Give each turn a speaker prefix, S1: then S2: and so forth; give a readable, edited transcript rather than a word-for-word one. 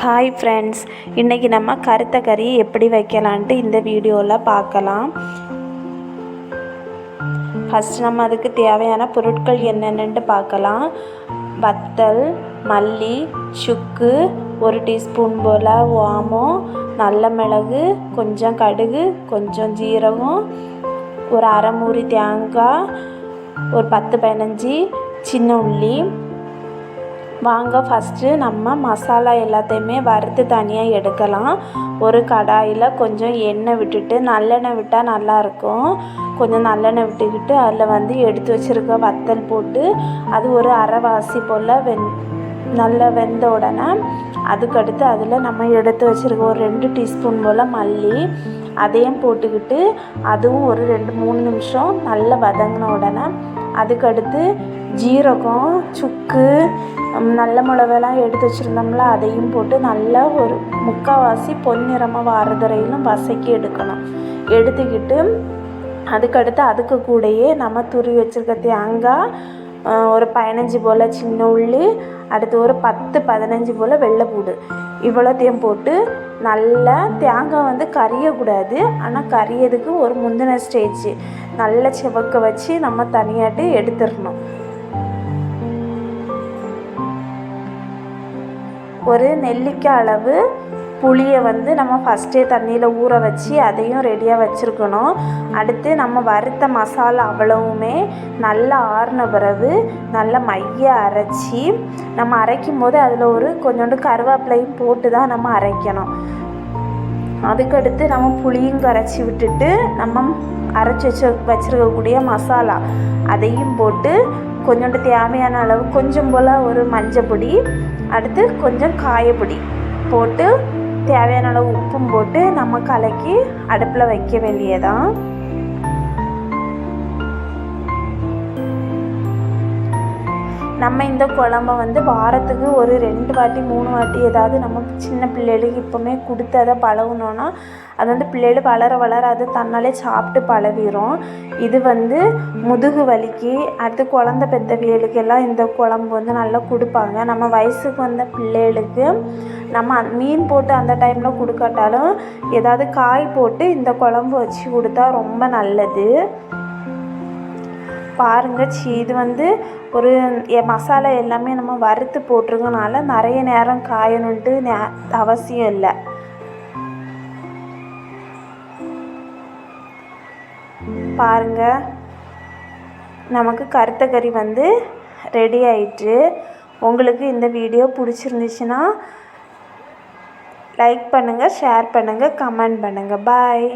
S1: Hi friends, இன்றைக்கி நம்ம கருத்த கறி எப்படி வைக்கலான்ட்டு இந்த வீடியோவில் பார்க்கலாம். ஃபஸ்ட் நம்ம அதுக்கு தேவையான பொருட்கள் என்னென்னு பார்க்கலாம். வத்தல், மல்லி, சுக்கு, 1 டீஸ்பூன் போல் ஓமம், நல்ல மிளகு, கொஞ்சம் கடுகு, கொஞ்சம் ஜீரகம், ஒரு அரை மூடி தேங்காய், ஒரு 10-15 சின்ன உள்ளி. வாங்க ஃபஸ்ட்டு நம்ம மசாலா எல்லாத்தையுமே வறுத்து தனியாக எடுக்கலாம். ஒரு கடாயில் கொஞ்சம் எண்ணெய் விட்டுட்டு, நல்லெண்ணெய் விட்டால் நல்லாயிருக்கும். கொஞ்சம் நல்லெண்ணெய் விட்டுக்கிட்டு அதில் எடுத்து வச்சுருக்க வத்தல் போட்டு அது ஒரு அரைவாசி போல் நல்லா வெந்த உடனே அதுக்கடுத்து அதில் நம்ம எடுத்து வச்சுருக்க ஒரு 2 டீஸ்பூன் போல் மல்லி அதையும் போட்டுக்கிட்டு அதுவும் ஒரு 2-3 நிமிஷம் நல்லா வதங்கின உடனே அதுக்கடுத்து ஜீரகம், சுக்கு, நல்ல மிளகெல்லாம் எடுத்து வச்சுருந்தோம்ல அதையும் போட்டு நல்லா ஒரு முக்கால்வாசி பொன்னிறமாக வாரதுரையிலும் வதக்கி எடுக்கணும். எடுத்துக்கிட்டு அதுக்கடுத்து அதுக்கு கூடயே நம்ம துருவி வச்சுருக்க தேங்காய், ஒரு 15 போல் சின்ன உள்ளி, அடுத்து ஒரு 10-15 போல் வெள்ளைப்பூடு, இவ்வளோத்தையும் போட்டு நல்லா தேங்காய் கரியக்கூடாது. ஆனால் கரியதுக்கு ஒரு முந்தின ஸ்டேஜ் நல்லா செவக்க வச்சு நம்ம தனியாட்டு எடுத்துடணும். ஒரு நெல்லிக்காய் அளவு புளியை நம்ம ஃபஸ்ட்டே தண்ணியில் ஊற வச்சு அதையும் ரெடியாக வச்சுருக்கணும். அடுத்து நம்ம வறுத்த மசாலா அவ்வளவுமே நல்லா ஆறின பிறகு நல்லா மைய அரைச்சி நம்ம அரைக்கும் போது அதில் ஒரு கொஞ்சோண்டு கருவேப்பிலையும் போட்டு தான் நம்ம அரைக்கணும். அதுக்கடுத்து நம்ம புளியும் கரைச்சி விட்டுட்டு நம்ம அரைச்சி வச்சுருக்கக்கூடிய மசாலா அதையும் போட்டு கொஞ்சோண்டு தேவையான அளவு கொஞ்சம் போல் ஒரு மஞ்சள் பொடி, அடுத்து கொஞ்சம் காயப்பொடி போட்டு தேவையான அளவு உப்பும் போட்டு நம்ம கலக்கி அடுப்பில் வைக்க வேண்டியதான். நம்ம இந்த குழம்ப வாரத்துக்கு ஒரு 2 வாட்டி 3 வாட்டி ஏதாவது நம்ம சின்ன பிள்ளைகளுக்கு இப்போவுமே கொடுத்து அதை பழகணுன்னா அது பிள்ளைகள் வளர வளர அது தன்னாலே சாப்பிட்டு பழகிரும். இது முதுகு வலிக்கு, அடுத்து குழந்த பெற்றவியலுக்கெல்லாம் இந்த குழம்பு நல்லா கொடுப்பாங்க. நம்ம வயசுக்கு வந்த பிள்ளைகளுக்கு நம்ம மீன் போட்டு அந்த டைமில் கொடுக்காட்டாலும் ஏதாவது காய் போட்டு இந்த குழம்பு வச்சு கொடுத்தா ரொம்ப நல்லது. பாருங்கள், இது ஒரு மசாலா எல்லாமே நம்ம வறுத்து போட்டிருக்கனால நிறைய நேரம் காயணுன்ட்டு அவசியம் இல்லை. பாருங்கள், நமக்கு கருத்த கறி ரெடி ஆயிட்டு. உங்களுக்கு இந்த வீடியோ பிடிச்சிருந்துச்சுன்னா லைக் பண்ணுங்கள், ஷேர் பண்ணுங்கள், கமெண்ட் பண்ணுங்கள். பாய்.